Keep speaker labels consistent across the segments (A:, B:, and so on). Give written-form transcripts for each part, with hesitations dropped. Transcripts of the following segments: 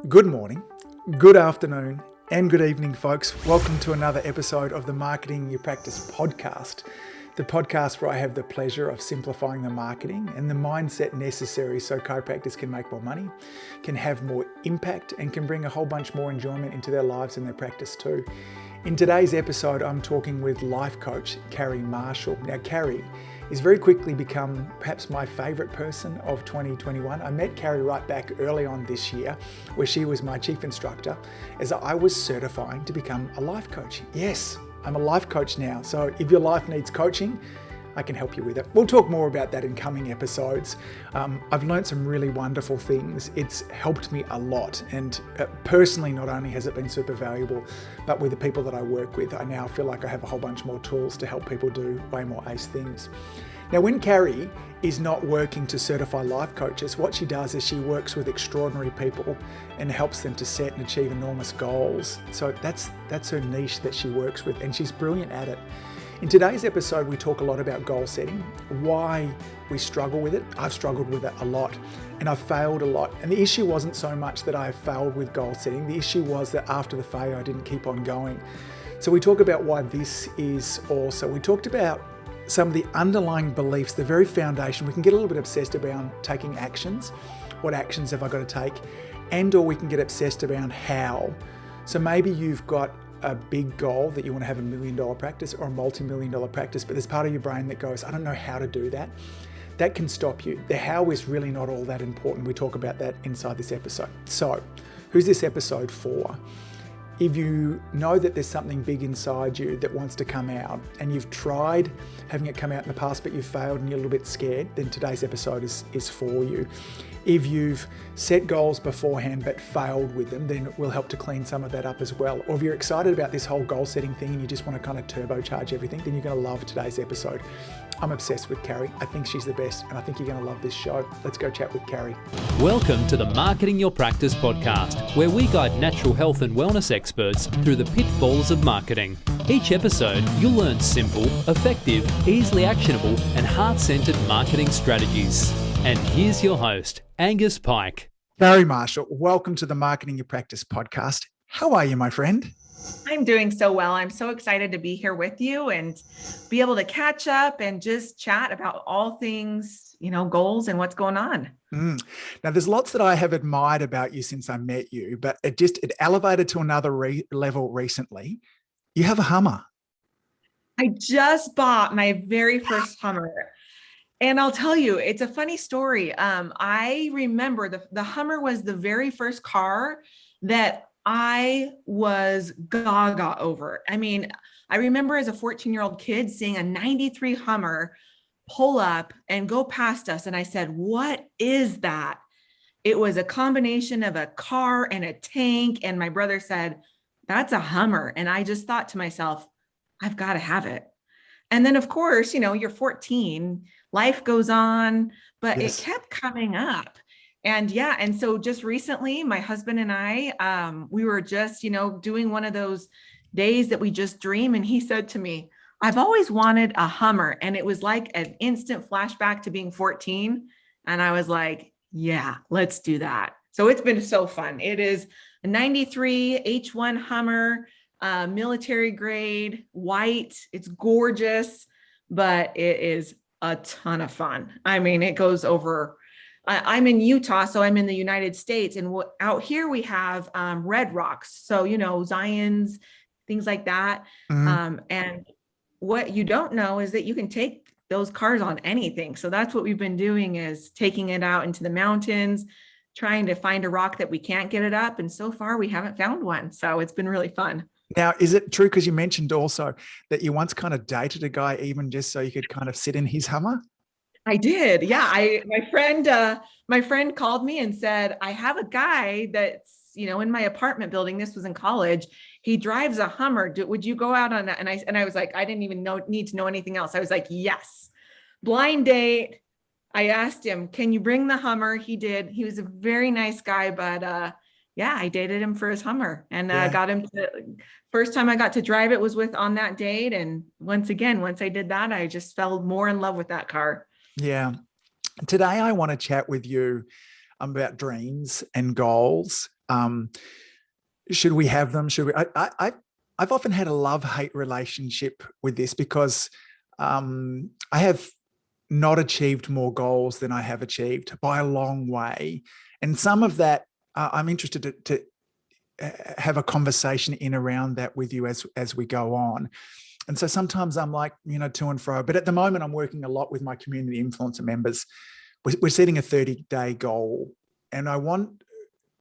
A: Good morning, good afternoon, and good evening, folks. Welcome to another episode of the Marketing Your Practice podcast, the podcast where I have the pleasure of simplifying the marketing and the mindset necessary so chiropractors can make more money, can have more impact, and can bring a whole bunch more enjoyment into their lives and their practice too. In today's episode, I'm talking with life coach Carrie Marshall. Now, Carrie is very quickly become perhaps my favorite person of 2021. I met Carrie right back early on this year, where she was my chief instructor as I was certifying to become a life coach. Yes, I'm a life coach now. So if your life needs coaching, I can help you with it. We'll talk more about that in coming episodes. I've learned some really wonderful things. It's helped me a lot. And personally, not only has it been super valuable, but with the people that I work with, I now feel like I have a whole bunch more tools to help people do way more ace things. Now, when Carrie is not working to certify life coaches, what she does is she works with extraordinary people and helps them to set and achieve enormous goals. So that's her niche that she works with, and she's brilliant at it. In today's episode, we talk a lot about goal setting, why we struggle with it. I've struggled with it a lot, and I've failed a lot. And the issue wasn't so much that I failed with goal setting. The issue was that after the failure, I didn't keep on going. So we talk about why this is also. We talked about some of the underlying beliefs, the very foundation. We can get a little bit obsessed about taking actions. What actions have I got to take? And/or we can get obsessed about how. So maybe you've got a big goal that you want to have $1 million practice or a multi-million-dollar practice, but there's part of your brain that goes, I don't know how to do that. That can stop you. The how is really not all that important. We talk about that inside this episode. So, who's this episode for? If you know that there's something big inside you that wants to come out and you've tried having it come out in the past, but you've failed and you're a little bit scared, then today's episode is for you. If you've set goals beforehand but failed with them, then it will help to clean some of that up as well. Or if you're excited about this whole goal setting thing and you just want to kind of turbocharge everything, then you're going to love today's episode. I'm obsessed with Carrie. I think she's the best, and I think you're going to love this show. Let's go chat with Carrie.
B: Welcome to the Marketing Your Practice podcast, where we guide natural health and wellness experts through the pitfalls of marketing. Each episode, you'll learn simple, effective, easily actionable, and heart-centered marketing strategies. And here's your host, Angus Pyke.
A: Carrie Marshall, welcome to the Marketing Your Practice podcast. How are you, my friend?
C: I'm doing so well. I'm so excited to be here with you and be able to catch up and just chat about all things, goals and what's going on.
A: Now, there's lots that I have admired about you since I met you, but it elevated to another level recently. You have a Hummer.
C: I just bought my very first Hummer. And I'll tell you, it's a funny story. I remember the Hummer was the very first car that I was gaga over. I mean, I remember as a 14-year-old kid seeing a 93 Hummer pull up and go past us. And I said, what is that? It was a combination of a car and a tank. And my brother said, that's a Hummer. And I just thought to myself, I've got to have it. And then, of course, you're 14, life goes on, but yes. It kept coming up. And and so just recently, my husband and I, we were just, doing one of those days that we just dream. And he said to me, I've always wanted a Hummer. And it was like an instant flashback to being 14. And I was like, yeah, let's do that. So it's been so fun. It is a 93 H1 Hummer. Military grade, white. It's gorgeous, but it is a ton of fun. I mean, it goes over. I'm in Utah, so I'm in the United States, and out here we have red rocks. So Zions, things like that. And what you don't know is that you can take those cars on anything. So that's what we've been doing, is taking it out into the mountains, trying to find a rock that we can't get it up. And so far we haven't found one. So it's been really fun.
A: Now, is it true, because you mentioned also that you once kind of dated a guy even just so you could kind of sit in his Hummer?
C: I did. Yeah. My friend called me and said, I have a guy that's, in my apartment building. This was in college. He drives a Hummer. Would you go out on that? And I was like, I didn't even need to know anything else. I was like, yes. Blind date. I asked him, can you bring the Hummer? He did. He was a very nice guy, but, I dated him for his Hummer and got him to. First time I got to drive it was on that date. And once I did that, I just fell more in love with that car.
A: Yeah. Today, I want to chat with you about dreams and goals. Should we have them? Should we? I've often had a love-hate relationship with this because I have not achieved more goals than I have achieved by a long way. And some of that, I'm interested to have a conversation in around that with you as we go on. And so sometimes I'm like, to and fro. But at the moment, I'm working a lot with my community influencer members. We're setting a 30-day goal, and I want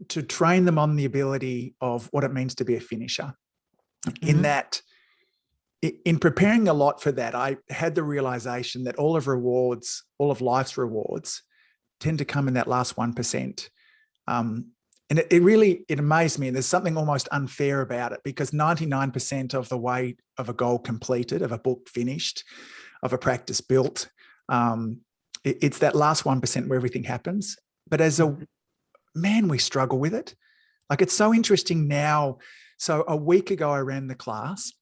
A: to train them on the ability of what it means to be a finisher. Mm-hmm. In that, in preparing a lot for that, I had the realization that all of life's rewards tend to come in that last 1%. And it really amazed me. And there's something almost unfair about it, because 99% of the way of a goal completed, of a book finished, of a practice built, it's that last 1% where everything happens. But as a man, we struggle with it. Like, it's so interesting now. So a week ago, I ran the class,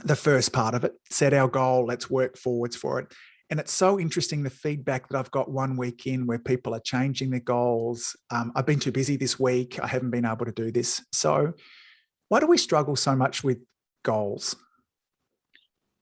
A: the first part of it, set our goal, let's work forwards for it. And it's so interesting, the feedback that I've got 1 week in, where people are changing their goals. I've been too busy this week. I haven't been able to do this. So why do we struggle so much with goals?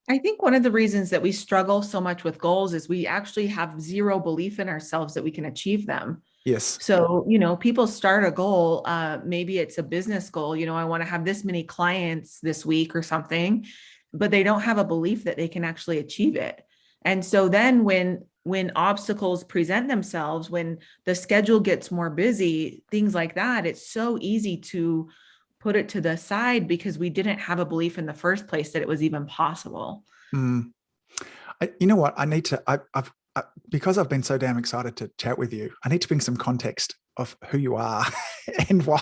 C: I think one of the reasons that we struggle so much with goals is we actually have zero belief in ourselves that we can achieve them.
A: Yes.
C: So, people start a goal, maybe it's a business goal, I want to have this many clients this week or something, but they don't have a belief that they can actually achieve it. And so then when obstacles present themselves, when the schedule gets more busy, things like that, it's so easy to put it to the side because we didn't have a belief in the first place that it was even possible.
A: You know what? I need to, because I've been so damn excited to chat with you, I need to bring some context of who you are and why.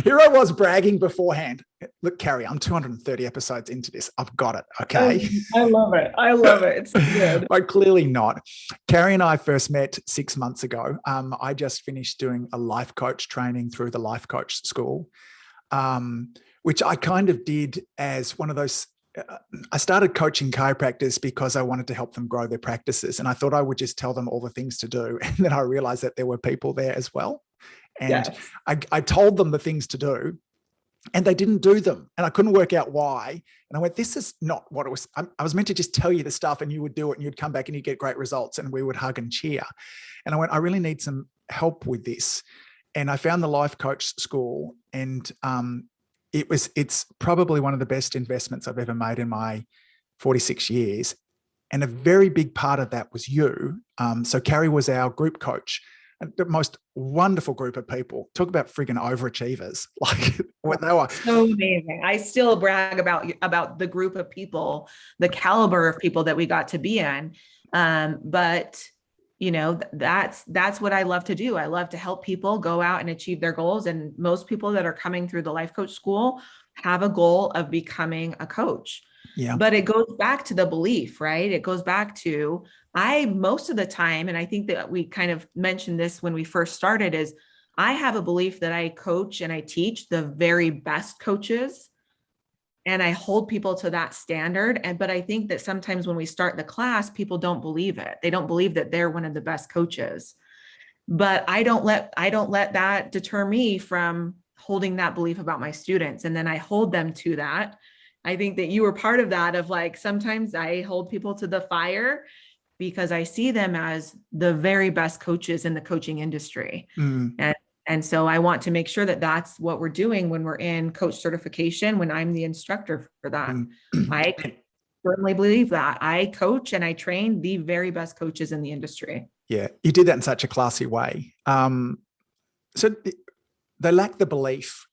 A: Here I was bragging beforehand. Look, Carrie, I'm 230 episodes into this. I've got it. Okay.
C: I love it. It's so good.
A: But clearly not. Carrie and I first met 6 months ago. I just finished doing a life coach training through the life coach school, which I kind of did as one of those. I started coaching chiropractors because I wanted to help them grow their practices. And I thought I would just tell them all the things to do. And then I realized that there were people there as well. And yes. I told them the things to do, and they didn't do them. And I couldn't work out why. And I went, this is not what it was. I was meant to just tell you the stuff and you would do it and you'd come back and you'd get great results and we would hug and cheer. And I went, I really need some help with this. And I found the life coach school, and it's probably one of the best investments I've ever made in my 46 years. And a very big part of that was you. So Carrie was our group coach. The most wonderful group of people. Talk about friggin' overachievers. Like, what they were. So
C: amazing. I still brag about the group of people, the caliber of people that we got to be in. But that's what I love to do. I love to help people go out and achieve their goals. And most people that are coming through the life coach school have a goal of becoming a coach.
A: Yeah.
C: But it goes back to the belief, right? It goes back to, most of the time, and I think that we kind of mentioned this when we first started, is I have a belief that I coach and I teach the very best coaches, and I hold people to that standard. But I think that sometimes when we start the class, people don't believe it. They don't believe that they're one of the best coaches. But I don't let that deter me from holding that belief about my students. And then I hold them to that. I think that you were part of that, of like, sometimes I hold people to the fire because I see them as the very best coaches in the coaching industry. And so I want to make sure that that's what we're doing when we're in coach certification, when I'm the instructor for that. I firmly believe that I coach and I train the very best coaches in the industry.
A: Yeah. You did that in such a classy way. So they lack the belief.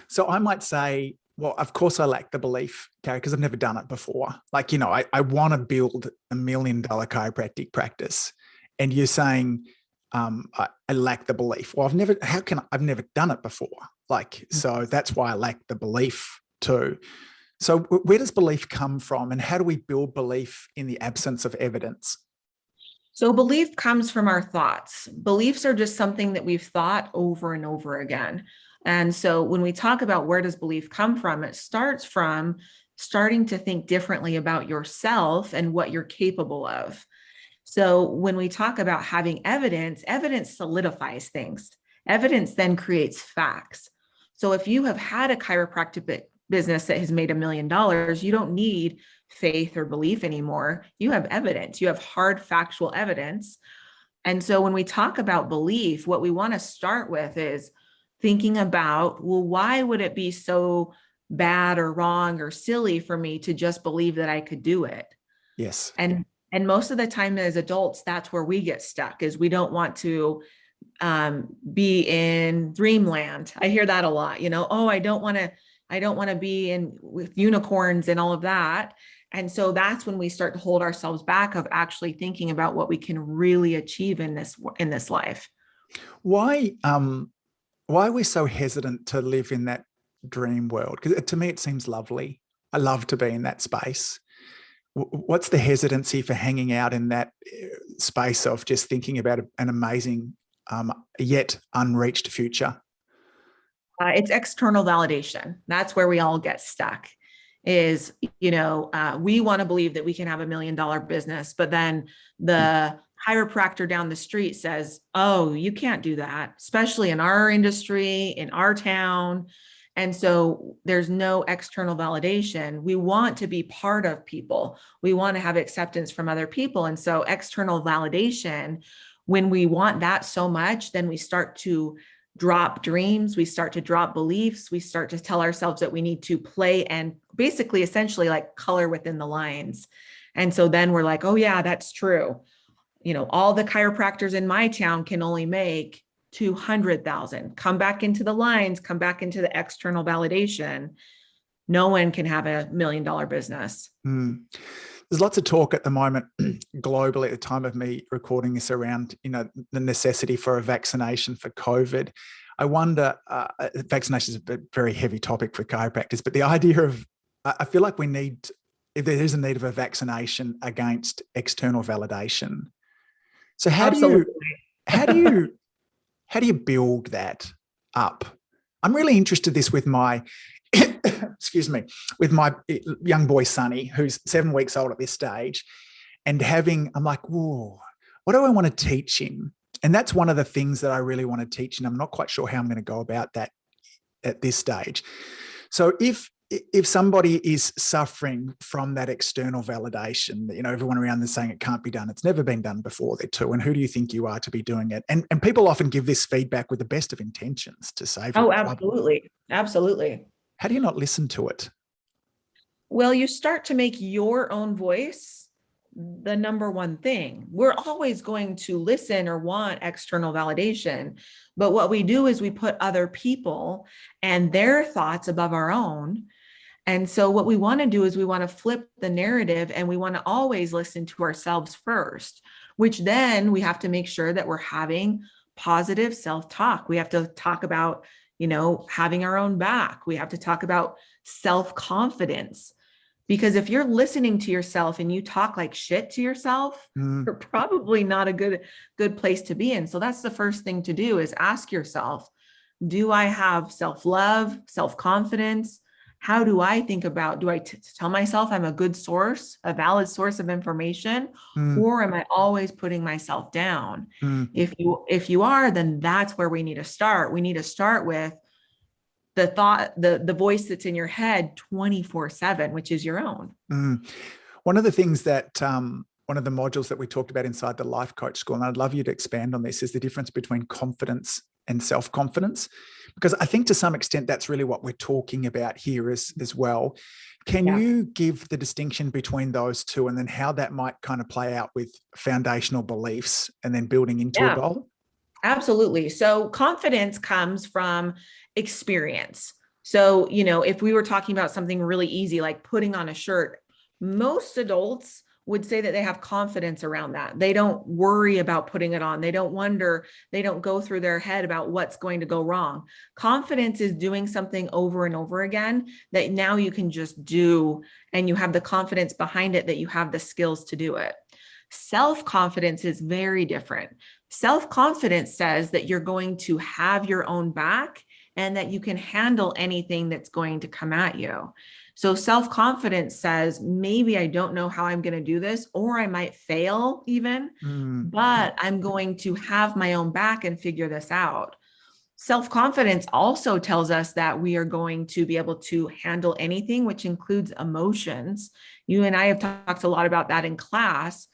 A: So I might say, well, of course I lack the belief, Carrie, because I've never done it before. Like, I want to build $1 million chiropractic practice. And you're saying, I lack the belief. Well, I've never done it before. Like, so that's why I lack the belief too. So where does belief come from, and how do we build belief in the absence of evidence?
C: So belief comes from our thoughts. Beliefs are just something that we've thought over and over again. And so when we talk about where does belief come from, it starts from starting to think differently about yourself and what you're capable of. So when we talk about having evidence solidifies things. Evidence then creates facts. So if you have had a chiropractic business that has made $1 million, you don't need faith or belief anymore. You have evidence. You have hard factual evidence. And so when we talk about belief, what we want to start with is thinking about, well, why would it be so bad or wrong or silly for me to just believe that I could do it?
A: Yes.
C: And most of the time as adults, that's where we get stuck, is we don't want to be in dreamland. I hear that a lot, oh, I don't want to be in with unicorns and all of that. And so that's when we start to hold ourselves back of actually thinking about what we can really achieve in this life.
A: Why are we so hesitant to live in that dream world? Because to me, it seems lovely. I love to be in that space. What's the hesitancy for hanging out in that space of just thinking about an amazing, yet unreached future?
C: It's external validation. That's where we all get stuck. Is, we want to believe that we can have $1 million business, but then the chiropractor down the street says, oh, you can't do that, especially in our industry, in our town. And so there's no external validation. We want to be part of people. We want to have acceptance from other people. And so external validation, when we want that so much, then we start to drop dreams, we start to drop beliefs, we start to tell ourselves that we need to play and basically essentially like color within the lines. And so then we're like, oh yeah, that's true. All the chiropractors in my town can only make 200,000. Come back into the lines, come back into the external validation. No one can have $1 million business.
A: There's lots of talk at the moment globally at the time of me recording this around, the necessity for a vaccination for COVID. I wonder, vaccination is a very heavy topic for chiropractors, but the idea of, I feel like if there is a need of a vaccination against external validation. So how do you build that up? I'm really interested in this with my with my young boy, Sonny, who's 7 weeks old at this stage, and I'm like, whoa, what do I want to teach him? And that's one of the things that I really want to teach. And I'm not quite sure how I'm going to go about that at this stage. So if somebody is suffering from that external validation, that, everyone around them saying it can't be done, it's never been done before there too, and who do you think you are to be doing it? And people often give this feedback with the best of intentions to save.
C: Oh, absolutely. Absolutely.
A: How do you not listen to it?
C: Well, you start to make your own voice the number one thing. We're always going to listen or want external validation. But what we do is we put other people and their thoughts above our own. And so what we want to do is we want to flip the narrative, and we want to always listen to ourselves first, which then we have to make sure that we're having positive self-talk. We have to talk about having our own back. We have to talk about self-confidence, because if you're listening to yourself and you talk like shit to yourself, you're probably not a good place to be in. So that's the first thing to do, is ask yourself, do I have self-love, self-confidence? How do I think about, do I tell myself I'm a good source, a valid source of information, or am I always putting myself down? If you are, then that's where we need to start. We need to start with the thought, the voice that's in your head 24/7, which is your own.
A: One of the things that, one of the modules that we talked about inside the Life Coach School, and I'd love you to expand on this, is the difference between confidence and self-confidence, because I think to some extent that's really what we're talking about here as well. Can you give the distinction between those two, and then how that might kind of play out with foundational beliefs and then building into a goal?
C: Absolutely. So confidence comes from experience. So, if we were talking about something really easy, like putting on a shirt, most adults would say that they have confidence around that. They don't worry about putting it on. They don't wonder, they don't go through their head about what's going to go wrong. Confidence is doing something over and over again that now you can just do, and you have the confidence behind it that you have the skills to do it. Self-confidence is very different. Self-confidence says that you're going to have your own back and that you can handle anything that's going to come at you. So self-confidence says, maybe I don't know how I'm going to do this, or I might fail even, but I'm going to have my own back and figure this out. Self-confidence also tells us that we are going to be able to handle anything, which includes emotions. You and I have talked a lot about that in class.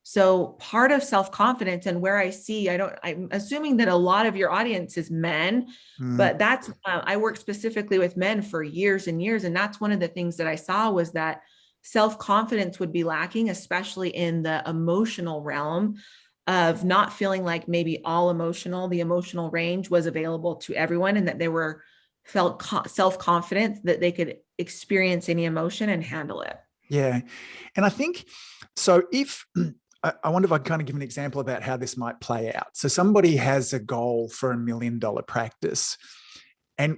C: So part of self-confidence, and where I'm assuming that a lot of your audience is men, but that's, I worked specifically with men for years and years. And that's one of the things that I saw was that self-confidence would be lacking, especially in the emotional realm, of not feeling like maybe the emotional range was available to everyone, and that they felt self-confident that they could experience any emotion and handle it.
A: Yeah. And I think, so if, I wonder if I can kind of give an example about how this might play out. So somebody has a goal for $1 million practice. And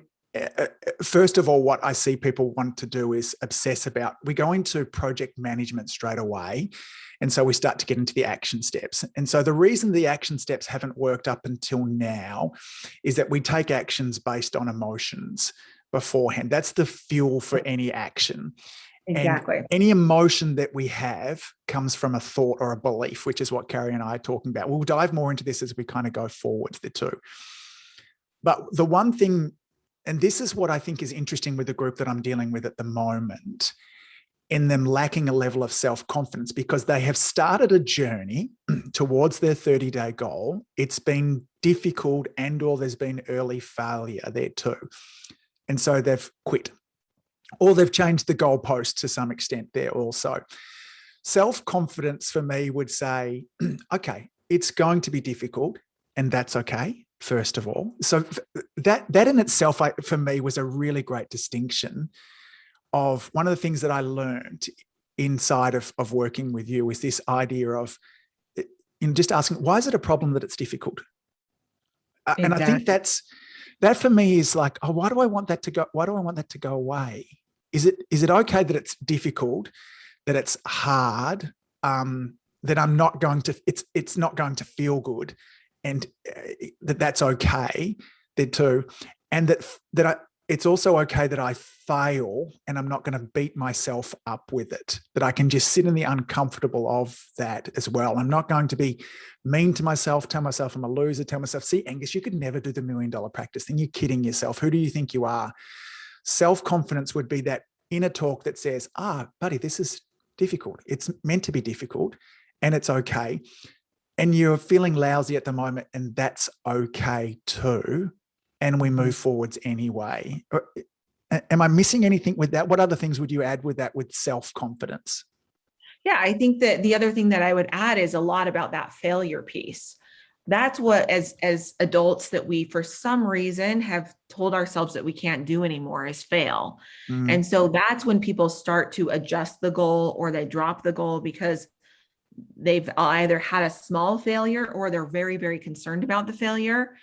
A: first of all, what I see people want to do is obsess about, we go into project management straight away. And so we start to get into the action steps. And so the reason the action steps haven't worked up until now is that we take actions based on emotions beforehand. That's the fuel for any action.
C: Exactly.
A: And any emotion that we have comes from a thought or a belief, which is what Carrie and I are talking about. We'll dive more into this as we kind of go forward, the two. But the one thing, and this is what I think is interesting with the group that I'm dealing with at the moment, in them lacking a level of self-confidence, because they have started a journey towards their 30-day goal. It's been difficult, or there's been early failure there too. And so they've quit, or they've changed the goalpost to some extent there also. Self-confidence for me would say, okay, it's going to be difficult, and that's okay, first of all. So that in itself, for me, was a really great distinction of one of the things that I learned inside of working with you is this idea of just asking, why is it a problem that it's difficult? Exactly. And I think that for me is like, oh, why do I want that to go? Why do I want that to go away? Is it okay that it's difficult, that it's hard, that I'm not going to, it's not going to feel good, and that's okay there too. And it's also okay that I fail, and I'm not going to beat myself up with it, that I can just sit in the uncomfortable of that as well. I'm not going to be mean to myself, tell myself I'm a loser, tell myself, see, Angus, you could never do the $1 million practice. Then you're kidding yourself. Who do you think you are? Self-confidence would be that inner talk that says, buddy, this is difficult. It's meant to be difficult, and it's okay. And you're feeling lousy at the moment, and that's okay too. And we move forwards anyway. Am I missing anything with that? What other things would you add with that, with self-confidence?
C: Yeah, I think that the other thing that I would add is a lot about that failure piece. That's what, as adults, that we, for some reason, have told ourselves that we can't do anymore, is fail. And so that's when people start to adjust the goal, or they drop the goal because they've either had a small failure, or they're very, very concerned about the failure.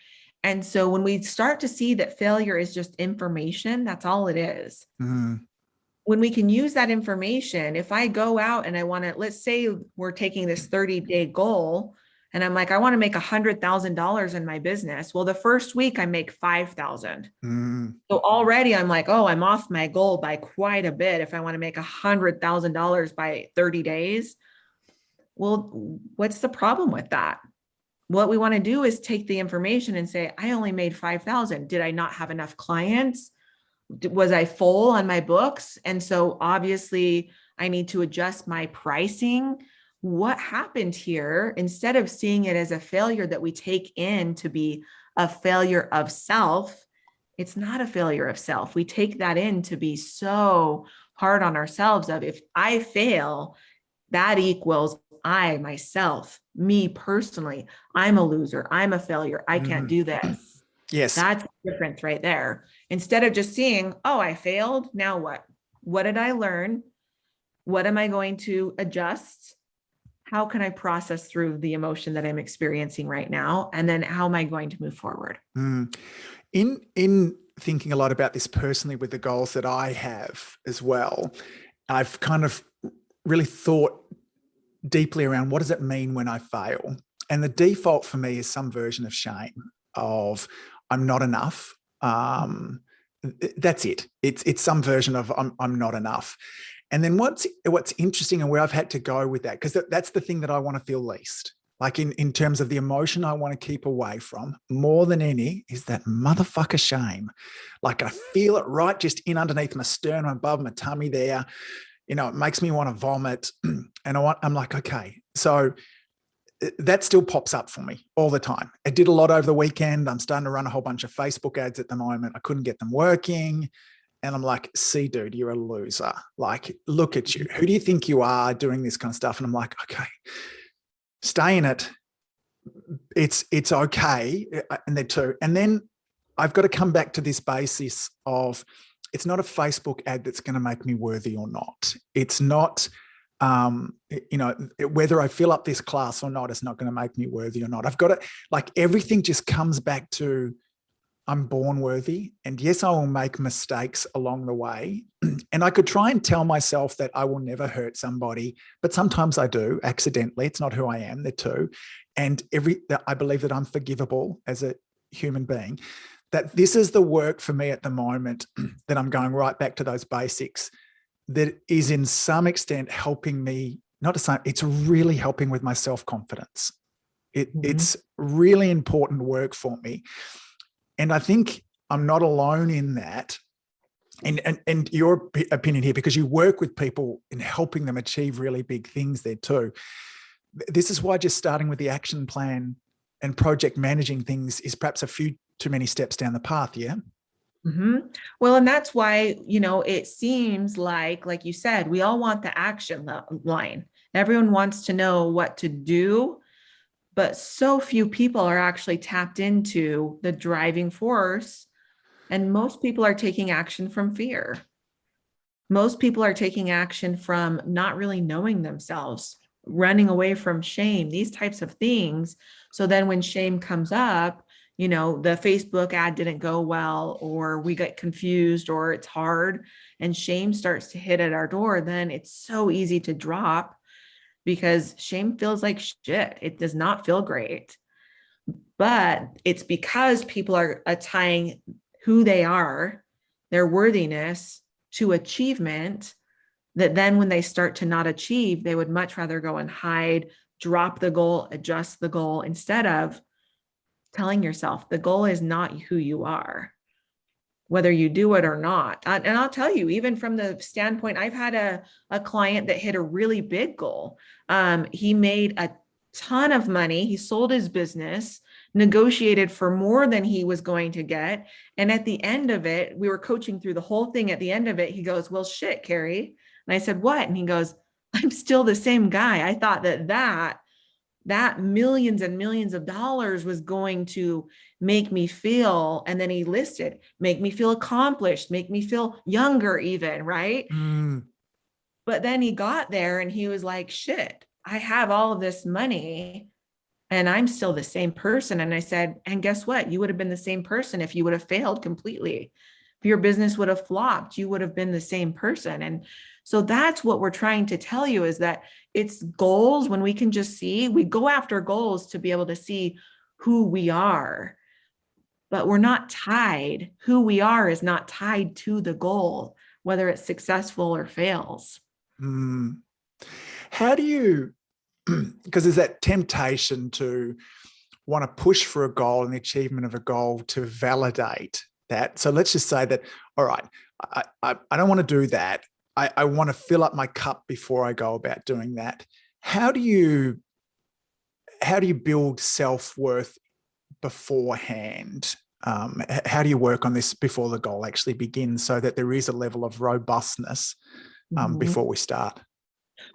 C: And so when we start to see that failure is just information, that's all it is. When we can use that information, if I go out and I want to, let's say we're taking this 30-day goal, and I'm like, I want to make $100,000 in my business. Well, the first week I make 5,000. So already I'm like, oh, I'm off my goal by quite a bit if I want to make $100,000 by 30 days. Well, what's the problem with that? What we want to do is take the information and say, I only made 5,000. Did I not have enough clients? Was I full on my books? And so obviously I need to adjust my pricing. What happened here? Instead of seeing it as a failure that we take in to be a failure of self, it's not a failure of self. We take that in to be so hard on ourselves of, if I fail, that equals I, myself, me personally, I'm a loser. I'm a failure. I can't do this.
A: Yes.
C: That's the difference right there. Instead of just seeing, oh, I failed. Now what? What did I learn? What am I going to adjust? How can I process through the emotion that I'm experiencing right now? And then how am I going to move forward?
A: In thinking a lot about this personally with the goals that I have as well, I've kind of really thought deeply around, what does it mean when I fail? And the default for me is some version of shame, of I'm not enough. That's it. It's some version of I'm not enough. And then what's interesting, and where I've had to go with that, because that's the thing that I want to feel least. like in terms of the emotion I want to keep away from more than any is that motherfucker shame. Like I feel it right just in underneath my sternum, above my tummy there. It makes me want to vomit. And I'm like, okay. So that still pops up for me all the time. I did a lot over the weekend. I'm starting to run a whole bunch of Facebook ads at the moment. I couldn't get them working. And I'm like, see, dude, you're a loser. Like, look at you. Who do you think you are doing this kind of stuff? And I'm like, okay, stay in it. It's okay. And they're too. And then I've got to come back to this basis of it's not a Facebook ad that's going to make me worthy or not. It's not, whether I fill up this class or not, it's not going to make me worthy or not. I've got to, like, everything just comes back to I'm born worthy. And yes, I will make mistakes along the way. And I could try and tell myself that I will never hurt somebody, but sometimes I do accidentally. It's not who I am. They're two. And I believe that I'm forgivable as a human being, that this is the work for me at the moment, that I'm going right back to those basics, that is in some extent helping me, not to say it's really helping with my self-confidence. It's really important work for me. And I think I'm not alone in that. And your opinion here, because you work with people in helping them achieve really big things there too. This is why just starting with the action plan and project managing things is perhaps a few too many steps down the path. Yeah.
C: Mm-hmm. Well, and that's why, it seems like you said, we all want the action line. Everyone wants to know what to do, but so few people are actually tapped into the driving force. And most people are taking action from fear. Most people are taking action from not really knowing themselves, running away from shame, these types of things. So then when shame comes up, the Facebook ad didn't go well, or we get confused, or it's hard, and shame starts to hit at our door, then it's so easy to drop, because shame feels like shit. It does not feel great. But it's because people are tying who they are, their worthiness, to achievement, that then when they start to not achieve, they would much rather go and hide, drop the goal, adjust the goal, instead of telling yourself the goal is not who you are, whether you do it or not. And I'll tell you, even from the standpoint, I've had a client that hit a really big goal. He made a ton of money. He sold his business, negotiated for more than he was going to get. And at the end of it, we were coaching through the whole thing. At the end of it, he goes, well, shit, Carrie. And I said, what? And he goes, I'm still the same guy. I thought that millions and millions of dollars was going to make me feel, and then he listed, make me feel accomplished, make me feel younger even, right? But then he got there and he was like, shit, I have all of this money and I'm still the same person. And I said, and guess what? You would have been the same person if you would have failed completely. If your business would have flopped, you would have been the same person. And so that's what we're trying to tell you, is that it's goals. When we can just see, we go after goals to be able to see who we are, but we're not tied. Who we are is not tied to the goal, whether it's successful or fails.
A: How do you, because there's that temptation to want to push for a goal and the achievement of a goal to validate that. So let's just say that, all right, I don't want to do that. I want to fill up my cup before I go about doing that. How do you build self-worth beforehand? How do you work on this before the goal actually begins, so that there is a level of robustness before we start?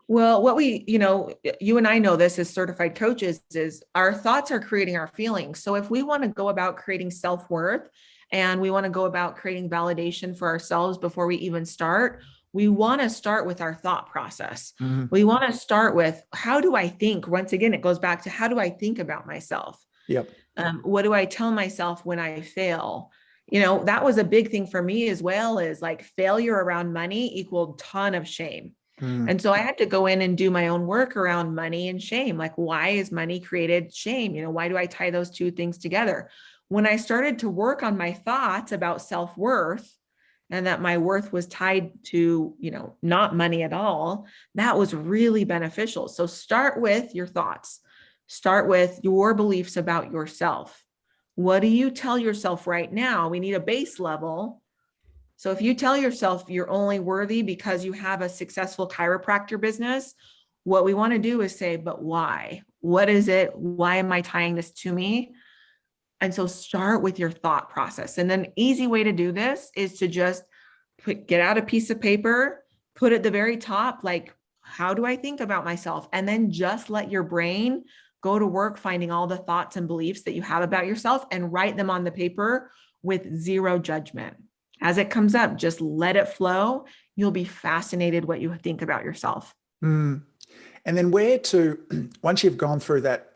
C: Well, what you and I know this as certified coaches, is our thoughts are creating our feelings. So if we want to go about creating self-worth, and we want to go about creating validation for ourselves before we even start, we want to start with our thought process. We want to start with, how do I think? Once again, it goes back to, how do I think about myself?
A: Yep.
C: What do I tell myself when I fail? That was a big thing for me as well, is like failure around money equaled ton of shame. And so I had to go in and do my own work around money and shame. Like, why is money created shame? Why do I tie those two things together? When I started to work on my thoughts about self-worth, and that my worth was tied to, not money at all, that was really beneficial. So start with your thoughts. Start with your beliefs about yourself. What do you tell yourself right now? We need a base level. So if you tell yourself you're only worthy because you have a successful chiropractor business, what we want to do is say, but why? What is it? Why am I tying this to me? And so start with your thought process. And then easy way to do this is to just get out a piece of paper, put at the very top, like, how do I think about myself? And then just let your brain go to work finding all the thoughts and beliefs that you have about yourself and write them on the paper with zero judgment. As it comes up, just let it flow. You'll be fascinated what you think about yourself.
A: Mm. And then where to, once you've gone through that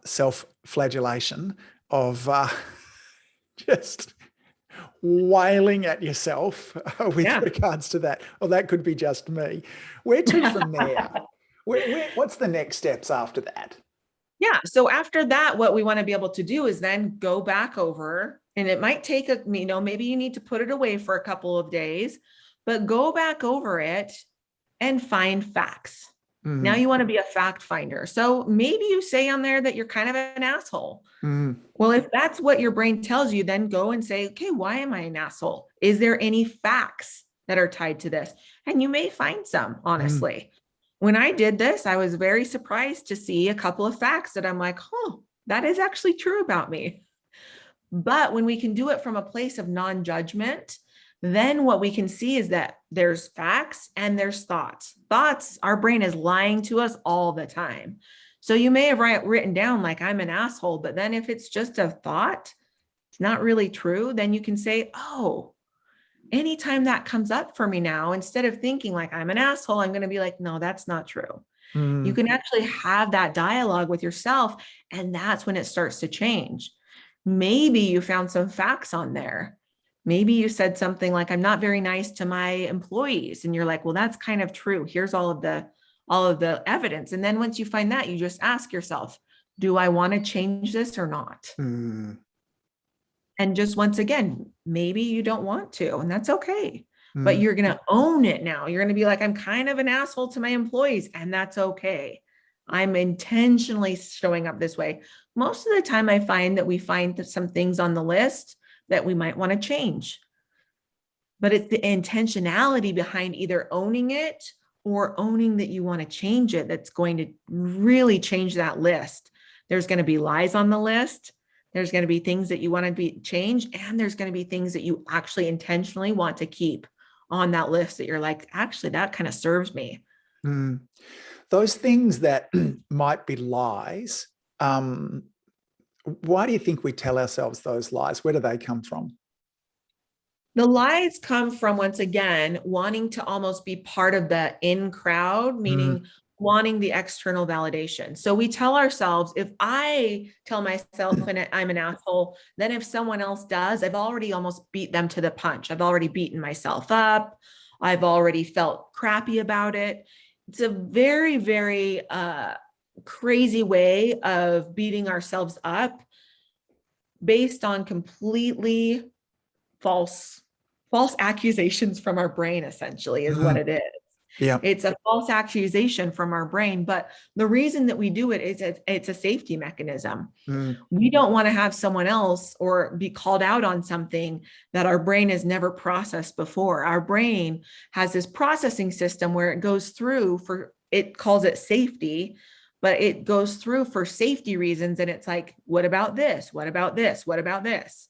A: self-flagellation of just wailing at yourself with regards to that, or that could be just me, where to from there? What's the next steps after that?
C: Yeah. So after that, what we want to be able to do is then go back over, and it might take maybe you need to put it away for a couple of days, but go back over it and find facts. Mm. Now you want to be a fact finder. So maybe you say on there that you're kind of an asshole. Mm. Well, if that's what your brain tells you, then go and say, okay, why am I an asshole? Is there any facts that are tied to this? And you may find some, honestly. Mm. When I did this, I was very surprised to see a couple of facts that I'm like, oh, that is actually true about me. But when we can do it from a place of non-judgment, then what we can see is that there's facts and there's thoughts. Thoughts, our brain is lying to us all the time. So you may have written down like, I'm an asshole, but then if it's just a thought, it's not really true, then you can say, oh, anytime that comes up for me now, instead of thinking like I'm an asshole, I'm going to be like, no, that's not true. Mm. You can actually have that dialogue with yourself. And that's when it starts to change. Maybe you found some facts on there. Maybe you said something like, I'm not very nice to my employees. And you're like, well, that's kind of true. Here's all of the evidence. And then once you find that, you just ask yourself, do I want to change this or not? Mm. And just once again, maybe you don't want to, and that's okay. Mm. But you're going to own it now. You're going to be like, I'm kind of an asshole to my employees, and that's okay. I'm intentionally showing up this way. Most of the time, I find that we find some things on the list that we might want to change. But it's the intentionality behind either owning it or owning that you want to change it that's going to really change that list. There's going to be lies on the list. There's going to be things that you want to be changed, and there's going to be things that you actually intentionally want to keep on that list that you're like, actually, that kind of serves me.
A: Mm. Those things that might be lies, why do you think we tell ourselves those lies? Where do they come from?
C: The lies come from, once again, wanting to almost be part of the in crowd, meaning wanting the external validation. So we tell ourselves, if I tell myself I'm an asshole, then if someone else does, I've already almost beat them to the punch. I've already beaten myself up. I've already felt crappy about it. It's a very, very crazy way of beating ourselves up based on completely false accusations from our brain, essentially, is what it is. Yeah. It's a false accusation from our brain. But the reason that we do it is it's a safety mechanism. Mm. We don't want to have someone else or be called out on something that our brain has never processed before. Our brain has this processing system where it goes through it calls it safety, but it goes through for safety reasons. And it's like, what about this? What about this? What about this?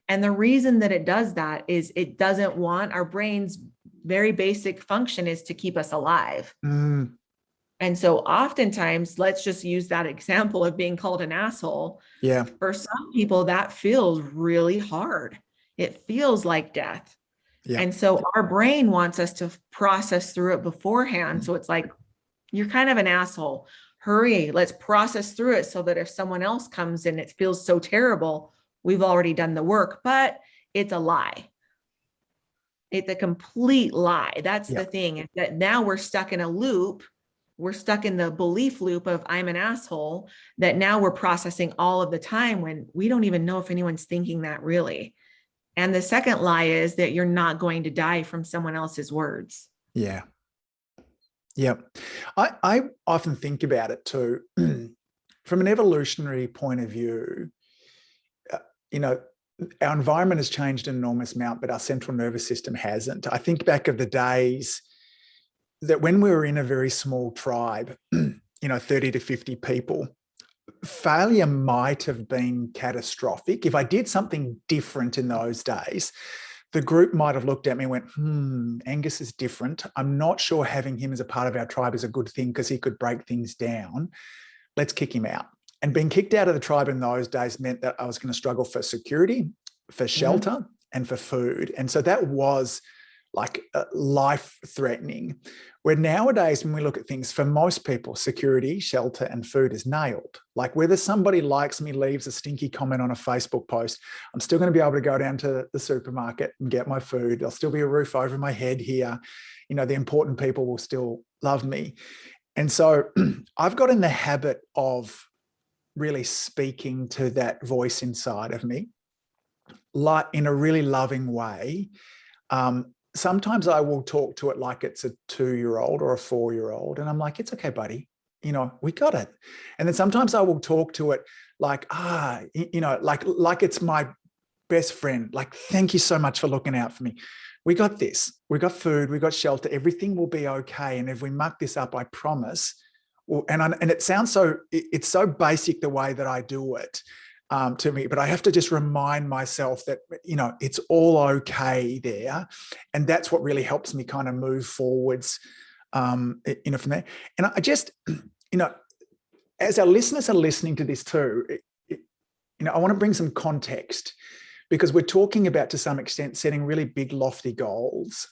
C: And the reason that it does that is it doesn't want, our brain's very basic function is to keep us alive. Mm. And so oftentimes, let's just use that example of being called an asshole. Yeah. For some people, that feels really hard. It feels like death. Yeah. And so our brain wants us to process through it beforehand. So it's like, you're kind of an asshole. Hurry, let's process through it so that if someone else comes in, it feels so terrible. We've already done the work, but it's a lie. It's a complete lie. That's the thing, is that now we're stuck in a loop. We're stuck in the belief loop of I'm an asshole, that now we're processing all of the time when we don't even know if anyone's thinking that really. And the second lie is that you're not going to die from someone else's words.
A: Yeah. Yep. I often think about it too. from an evolutionary point of view, you know, our environment has changed an enormous amount, but our central nervous system hasn't. I think back of the days that when we were in a very small tribe, 30 to 50 people, failure might have been catastrophic. If I did something different in those days, the group might have looked at me and went, Angus is different. I'm not sure having him as a part of our tribe is a good thing because he could break things down. Let's kick him out. And being kicked out of the tribe in those days meant that I was going to struggle for security, for shelter, and for food. And so that was like life-threatening. Where nowadays, when we look at things, for most people, security, shelter, and food is nailed. Like whether somebody likes me, leaves a stinky comment on a Facebook post, I'm still going to be able to go down to the supermarket and get my food. There'll still be a roof over my head here. The important people will still love me. And so I've got in the habit of really speaking to that voice inside of me, like in a really loving way. Sometimes I will talk to it like it's a 2-year-old or a 4-year-old. And I'm like, it's okay, buddy. We got it. And then sometimes I will talk to it like, like it's my best friend. Like, thank you so much for looking out for me. We got this. We got food. We got shelter. Everything will be okay. And if we muck this up, I promise. And it sounds it's so basic the way that I do it. To me, but I have to just remind myself that, it's all okay there. And that's what really helps me kind of move forwards, from there. And I just, as our listeners are listening to this too, I want to bring some context because we're talking about, to some extent, setting really big, lofty goals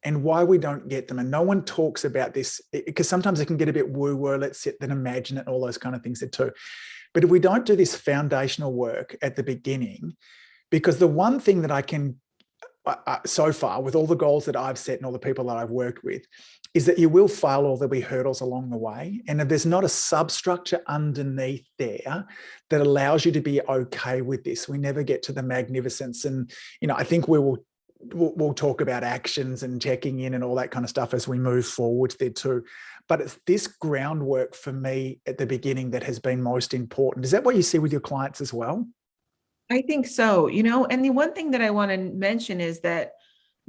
A: and why we don't get them. And no one talks about this because sometimes it can get a bit woo-woo, let's sit and imagine it, all those kind of things there too. But if we don't do this foundational work at the beginning, because the one thing that I can, so far, with all the goals that I've set and all the people that I've worked with, is that you will fail or there'll be hurdles along the way. And if there's not a substructure underneath there that allows you to be okay with this, we never get to the magnificence. And, I think we'll talk about actions and checking in and all that kind of stuff as we move forward there too. But it's this groundwork for me at the beginning that has been most important. Is that what you see with your clients as well?
C: I think so, and the one thing that I want to mention is that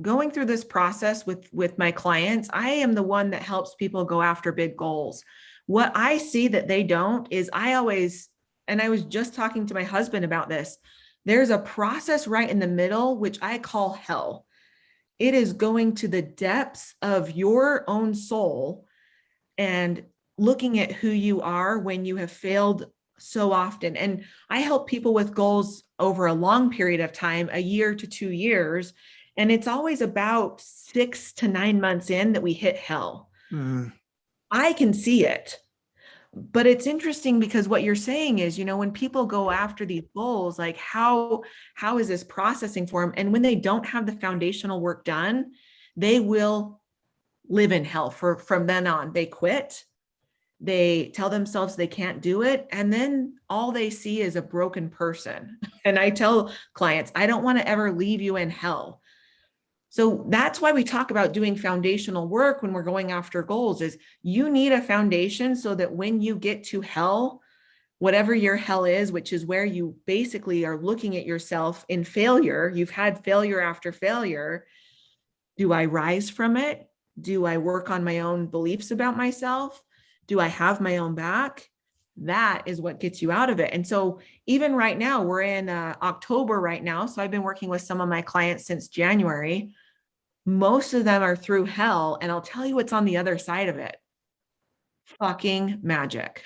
C: going through this process with my clients, I am the one that helps people go after big goals. What I see that they don't is and I was just talking to my husband about this, there's a process right in the middle, which I call hell. It is going to the depths of your own soul and looking at who you are when you have failed so often. And I help people with goals over a long period of time, a year to 2 years. And it's always about 6 to 9 months in that we hit hell. I can see it. But it's interesting because what you're saying is, when people go after these goals, like how is this processing for them? And when they don't have the foundational work done, they will live in hell from then on. They quit. They tell themselves they can't do it. And then all they see is a broken person. And I tell clients, I don't want to ever leave you in hell. So that's why we talk about doing foundational work when we're going after goals, is you need a foundation so that when you get to hell, whatever your hell is, which is where you basically are looking at yourself in failure, you've had failure after failure. Do I rise from it? Do I work on my own beliefs about myself? Do I have my own back? That is what gets you out of it. And so even right now, we're in October right now. So I've been working with some of my clients since January. Most of them are through hell. And I'll tell you what's on the other side of it. Fucking magic.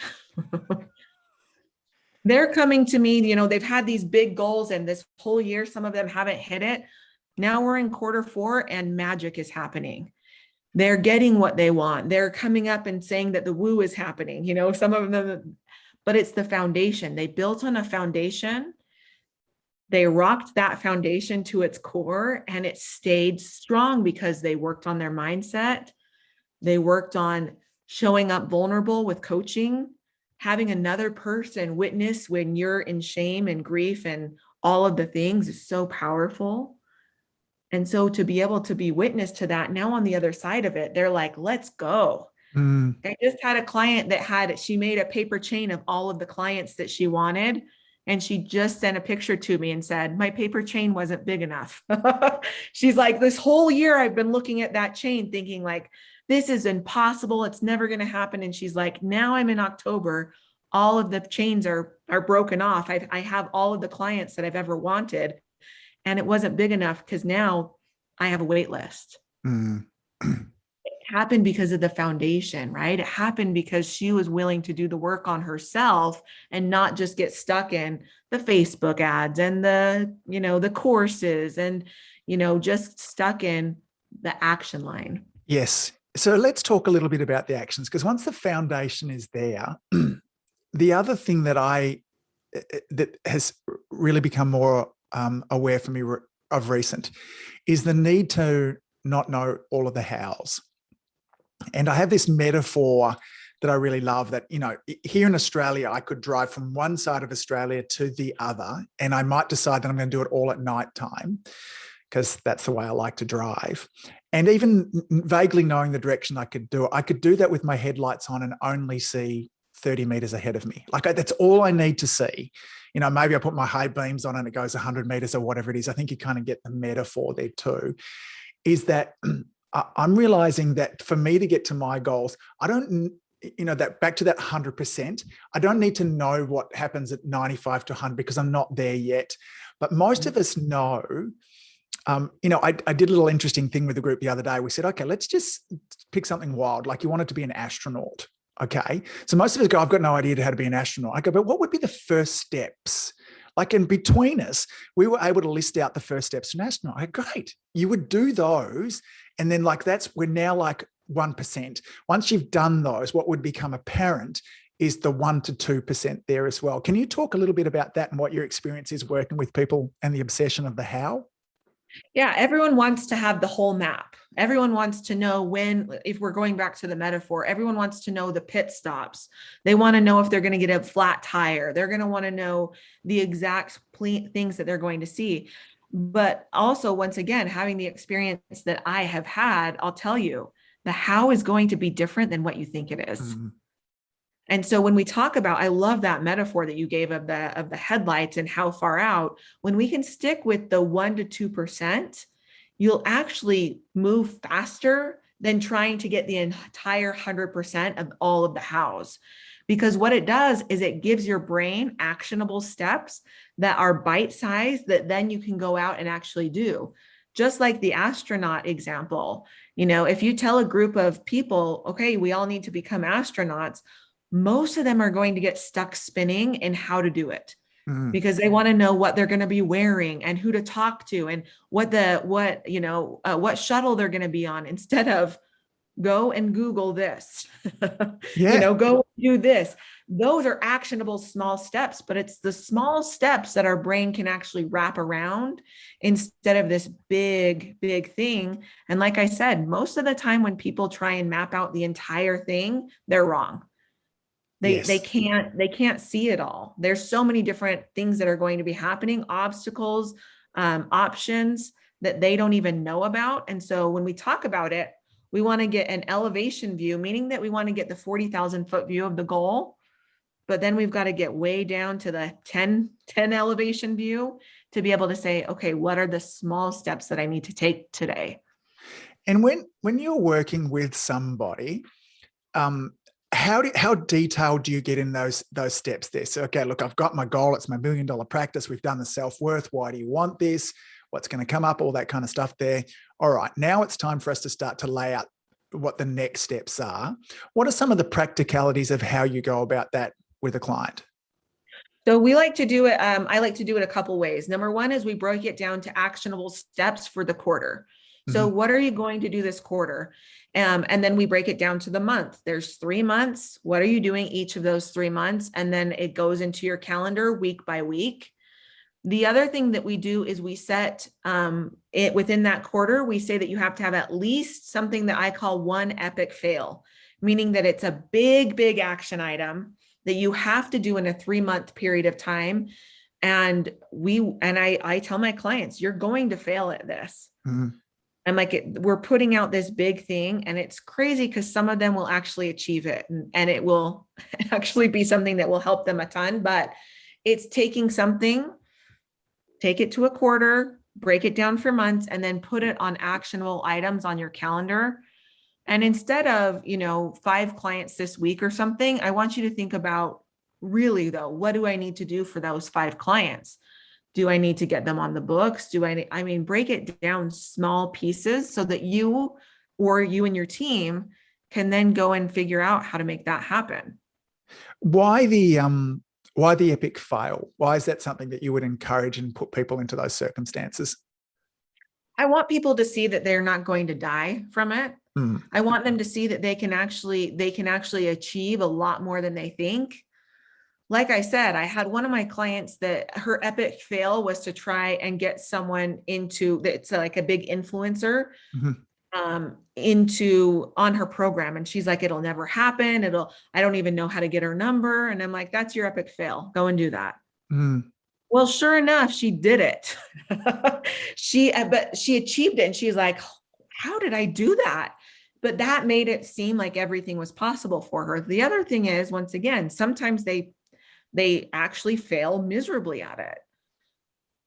C: They're coming to me, they've had these big goals and this whole year, some of them haven't hit it. Now we're in Q4 and magic is happening. They're getting what they want. They're coming up and saying that the woo is happening, some of them, but it's the foundation. They built on a foundation. They rocked that foundation to its core and it stayed strong because they worked on their mindset. They worked on showing up vulnerable with coaching, having another person witness when you're in shame and grief and all of the things is so powerful. And so to be able to be witness to that now on the other side of it, they're like, let's go.
A: Mm.
C: I just had a client she made a paper chain of all of the clients that she wanted. And she just sent a picture to me and said, my paper chain wasn't big enough. She's like, this whole year I've been looking at that chain thinking like, this is impossible. It's never going to happen. And she's like, now I'm in October. All of the chains are broken off. I have all of the clients that I've ever wanted. And it wasn't big enough because now I have a wait list.
A: Mm.
C: Happened because of the foundation, right? It happened because she was willing to do the work on herself and not just get stuck in the Facebook ads and the courses and, just stuck in the action line.
A: Yes. So let's talk a little bit about the actions, because once the foundation is there, the other thing that that has really become more aware for me of recent is the need to not know all of the hows. And I have this metaphor that I really love that, here in Australia, I could drive from one side of Australia to the other, and I might decide that I'm going to do it all at nighttime because that's the way I like to drive. And even vaguely knowing the direction I could do that with my headlights on and only see 30 meters ahead of me. Like that's all I need to see. Maybe I put my high beams on and it goes 100 meters or whatever it is. I think you kind of get the metaphor there too, is that I'm realizing that for me to get to my goals, I don't, that back to that 100%, I don't need to know what happens at 95 to 100 because I'm not there yet. But most of us know, I did a little interesting thing with the group the other day. We said, okay, let's just pick something wild. Like you wanted to be an astronaut. Okay. So most of us go, I've got no idea how to be an astronaut. I go, but what would be the first steps? Like in between us, we were able to list out the first steps to an astronaut. I go, great. You would do those. And then we're now like 1%. Once you've done those, what would become apparent is the 1 to 2% there as well. Can you talk a little bit about that and what your experience is working with people and the obsession of the how?
C: Yeah, everyone wants to have the whole map. Everyone wants to know if we're going back to the metaphor, everyone wants to know the pit stops. They want to know if they're going to get a flat tire. They're going to want to know the exact things that they're going to see. But also, once again, having the experience that I have had, I'll tell you, the how is going to be different than what you think it is. Mm-hmm. And so when we talk about, I love that metaphor that you gave of the headlights and how far out, when we can stick with the 1 to 2%, you'll actually move faster than trying to get the entire 100% of all of the hows. Because what it does is it gives your brain actionable steps that are bite-sized that then you can go out and actually do. Just like the astronaut example, if you tell a group of people, okay, we all need to become astronauts, most of them are going to get stuck spinning in how to do it. Mm-hmm. Because they want to know what they're going to be wearing and who to talk to and what shuttle they're going to be on, instead of go and Google this, go do this. Those are actionable small steps, but it's the small steps that our brain can actually wrap around instead of this big, big thing. And like I said, most of the time when people try and map out the entire thing, they're wrong. They can't see it all. There's so many different things that are going to be happening, obstacles, options that they don't even know about. And so when we talk about it, we want to get an elevation view, meaning that we want to get the 40,000 foot view of the goal, but then we've got to get way down to the 10 elevation view to be able to say, okay, what are the small steps that I need to take today?
A: And when you're working with somebody, how detailed do you get in those steps there? So, okay, look, I've got my goal. It's my $1 million practice. We've done the self-worth. Why do you want this? What's going to come up? All that kind of stuff there. All right, now it's time for us to start to lay out what the next steps are. What are some of the practicalities of how you go about that with a client?
C: So we like to do it. I like to do it a couple ways. Number one is we break it down to actionable steps for the quarter. So what are you going to do this quarter? And then we break it down to the month. There's 3 months. What are you doing each of those 3 months? And then it goes into your calendar week by week. The other thing that we do is we set it within that quarter. We say that you have to have at least something that I call one epic fail, meaning that it's a big, big action item that you have to do in a 3-month period of time. And I tell my clients, you're going to fail at this. Mm-hmm. I'm like, we're putting out this big thing, and it's crazy because some of them will actually achieve it, and it will actually be something that will help them a ton. But it's taking something, take it to a quarter, break it down for months, and then put it on actionable items on your calendar. And instead of, 5 clients this week or something, I want you to think about, really though, what do I need to do for those 5 clients? Do I need to get them on the books? Break it down small pieces so that you and your team can then go and figure out how to make that happen.
A: Why the epic fail? Why is that something that you would encourage and put people into those circumstances?
C: I want people to see that they're not going to die from it. I want them to see that they can actually achieve a lot more than they think. Like I said, I had one of my clients that her epic fail was to try and get someone it's like a big influencer, into on her program. And she's like, it'll never happen. I don't even know how to get her number. And I'm like, that's your epic fail. Go and do that. Well, sure enough, she did it. But she achieved it. And she's like, how did I do that? But that made it seem like everything was possible for her. The other thing is, once again, sometimes they actually fail miserably at it.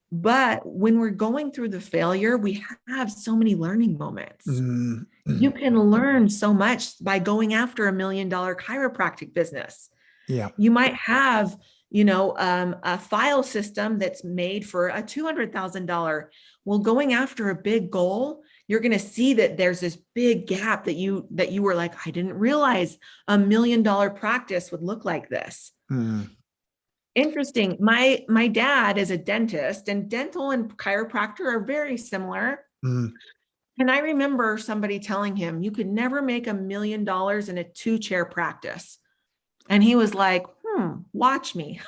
C: But when we're going through the failure, we have so many learning moments. You can learn so much by going after $1 million chiropractic business.
A: Yeah.
C: You might have, a file system that's made for a $200,000. Well, going after a big goal, you're going to see that there's this big gap that you were like, I didn't realize $1 million practice would look like this. Interesting. My dad is a dentist, and dental and chiropractor are very similar. And I remember somebody telling him, you could never make $1 million in a 2-chair practice. And he was like, watch me.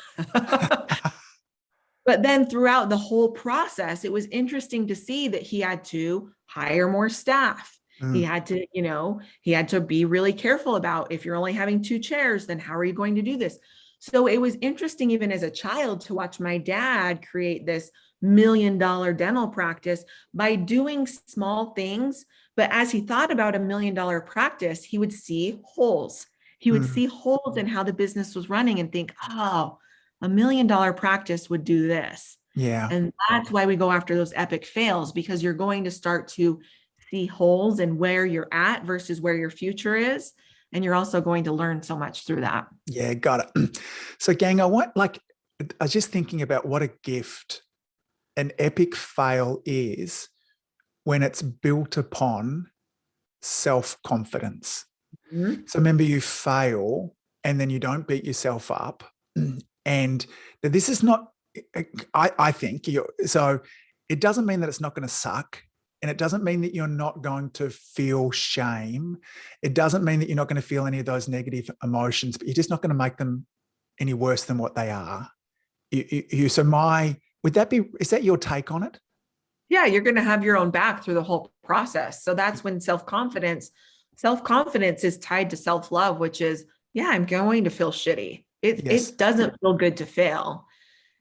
C: But then throughout the whole process, it was interesting to see that he had to hire more staff. He had to be really careful about, if you're only having 2 chairs, then how are you going to do this? So it was interesting, even as a child, to watch my dad create this $1 million dental practice by doing small things. But as he thought about $1 million practice, he would see holes. He would see holes in how the business was running and think, oh, $1 million practice would do this.
A: Yeah.
C: And that's why we go after those epic fails, because you're going to start to see holes in where you're at versus where your future is. And you're also going to learn so much through that.
A: Yeah, got it. So gang, I was just thinking about what a gift an epic fail is when it's built upon self-confidence. So remember, you fail and then you don't beat yourself up. And this is not, I think, so it doesn't mean that it's not going to suck. And it doesn't mean that you're not going to feel shame. It doesn't mean that you're not going to feel any of those negative emotions, but you're just not going to make them any worse than what they are. Is that your take on it?
C: Yeah, you're going to have your own back through the whole process. So that's when self-confidence is tied to self-love, which is, yeah, I'm going to feel shitty. It doesn't feel good to fail.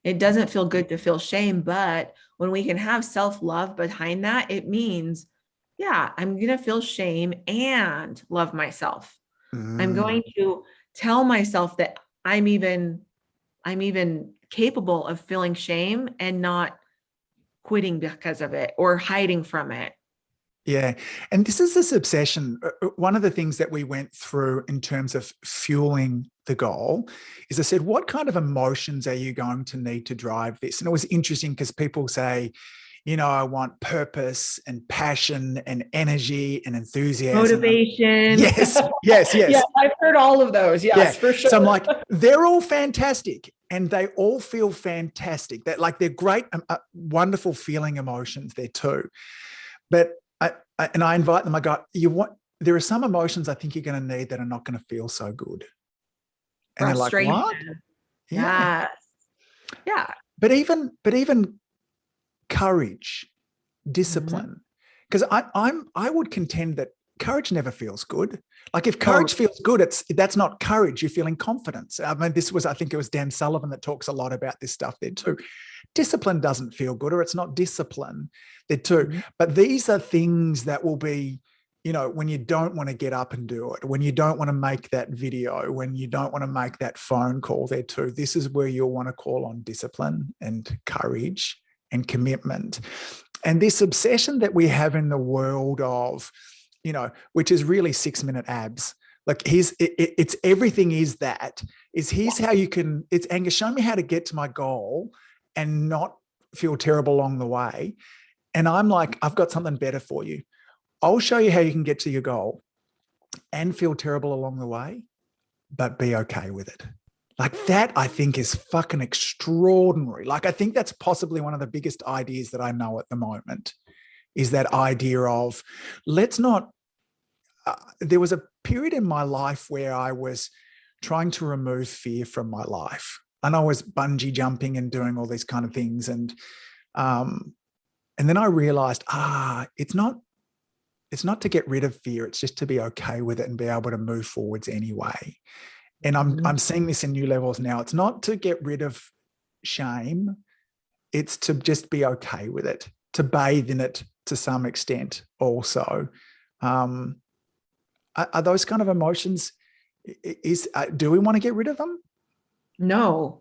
C: It doesn't feel good to feel shame, but when we can have self-love behind that, it means, yeah, I'm going to feel shame and love myself. I'm going to tell myself that I'm even capable of feeling shame and not quitting because of it or hiding from it.
A: Yeah. And this is this obsession. One of the things that we went through in terms of fueling the goal is I said, what kind of emotions are you going to need to drive this? And it was interesting because people say, I want purpose and passion and energy and enthusiasm.
C: Motivation.
A: Yes.
C: Yeah, I've heard all of those. Yes, for sure.
A: So I'm like, they're all fantastic and they all feel fantastic. They're great, wonderful feeling emotions there too. But I invite them, I go, there are some emotions I think you're going to need that are not going to feel so good. And they're like, what?
C: Yeah. Yeah.
A: But even courage, discipline, because I would contend that courage never feels good. Like if courage feels good, that's not courage. You're feeling confidence. I mean, I think it was Dan Sullivan that talks a lot about this stuff there too. Discipline doesn't feel good, or it's not discipline there too. Mm-hmm. But these are things that will be, when you don't want to get up and do it, when you don't want to make that video, when you don't want to make that phone call there too, this is where you'll want to call on discipline and courage and commitment. And this obsession that we have in the world of, which is really 6-minute abs. Like it's everything is here's how you can, it's Angus, show me how to get to my goal and not feel terrible along the way. And I'm like, I've got something better for you. I'll show you how you can get to your goal and feel terrible along the way, but be okay with it. Like that, I think is fucking extraordinary. Like, I think that's possibly one of the biggest ideas that I know at the moment is that idea of let's not, there was a period in my life where I was trying to remove fear from my life. And I was bungee jumping and doing all these kind of things. And then I realized, it's not to get rid of fear. It's just to be okay with it and be able to move forwards anyway. And I'm seeing this in new levels now. It's not to get rid of shame. It's to just be okay with it, to bathe in it to some extent also. Are those kind of emotions, do we want to get rid of them?
C: No.